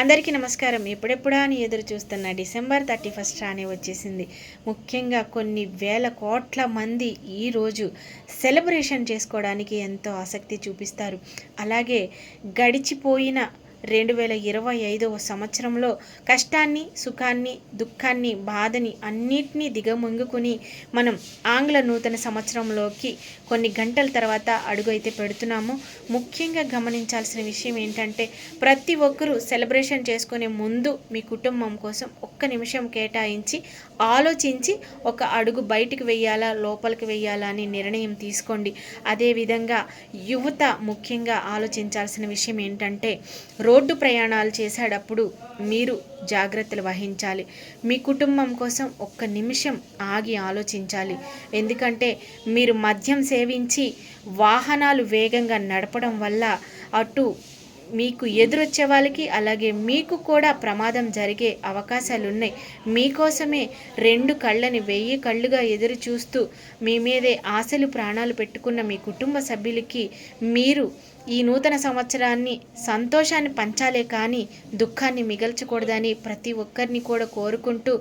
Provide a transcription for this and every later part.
అందరికీ నమస్కారం. ఎప్పుడెప్పుడా అని ఎదురు చూస్తున్న డిసెంబర్ 31 రానే వచ్చేసింది. ముఖ్యంగా కొన్ని వేల కోట్ల మంది ఈరోజు సెలబ్రేషన్ చేసుకోవడానికి ఎంతో ఆసక్తి చూపిస్తారు. అలాగే గడిచిపోయిన 2025వ సంవత్సరంలో కష్టాన్ని, సుఖాన్ని, దుఃఖాన్ని, బాధని అన్నిటినీ దిగమింగుకుని మనం ఆంగ్ల నూతన సంవత్సరంలోకి కొన్ని గంటల తర్వాత అడుగు అయితే పెడుతున్నాము. ముఖ్యంగా గమనించాల్సిన విషయం ఏంటంటే ప్రతి ఒక్కరూ సెలబ్రేషన్ చేసుకునే ముందు మీ కుటుంబం కోసం ఒక్క నిమిషం కేటాయించి ఆలోచించి ఒక అడుగు బయటికి వెయ్యాలా, లోపలికి వెయ్యాలా అని నిర్ణయం తీసుకోండి. అదేవిధంగా యువత ముఖ్యంగా ఆలోచించాల్సిన విషయం ఏంటంటే రోడ్డు ప్రయాణాలు చేసేటప్పుడు మీరు జాగ్రత్తలు వహించాలి. మీ కుటుంబం కోసం ఒక్క నిమిషం ఆగి ఆలోచించాలి. ఎందుకంటే మీరు మద్యం సేవించి వాహనాలు వేగంగా నడపడం వల్ల అటు మీకు ఎదురొచ్చే వాళ్ళకి అలాగే మీకు కూడా ప్రమాదం జరిగే అవకాశాలు ఉన్నాయి. మీకోసమే 2 కళ్ళని 1000 కళ్ళుగా ఎదురు చూస్తూ మీ మీదే ఆశలు ప్రాణాలు పెట్టుకున్న మీ కుటుంబ సభ్యులకి మీరు ఈ నూతన సంవత్సరాన్ని సంతోషాన్ని పంచాలే కానీ దుఃఖాన్ని మిగల్చకూడదని ప్రతి ఒక్కరిని కూడా కోరుకుంటూ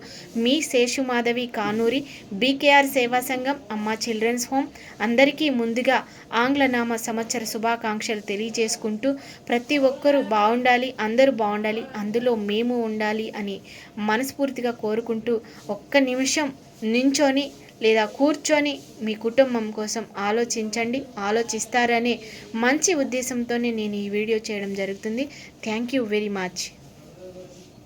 మీ శేషుమాధవి కానూరి, బీకేఆర్ సేవా సంఘం, అమ్మ చిల్డ్రన్స్ హోమ్ అందరికీ ముందుగా ఆంగ్లనామ సంవత్సర శుభాకాంక్షలు తెలియజేసుకుంటూ ప్రతి ఒక్కరూ బాగుండాలి, అందరూ బాగుండాలి, అందులో మేము ఉండాలి అని మనస్ఫూర్తిగా కోరుకుంటూ ఒక్క నిమిషం నించొని లేదా కూర్చొని మీ కుటుంబం కోసం ఆలోచించండి. ఆలోచిస్తారనే మంచి ఉద్దేశంతోనే నేను ఈ వీడియో చేయడం జరుగుతుంది. Thank you very much.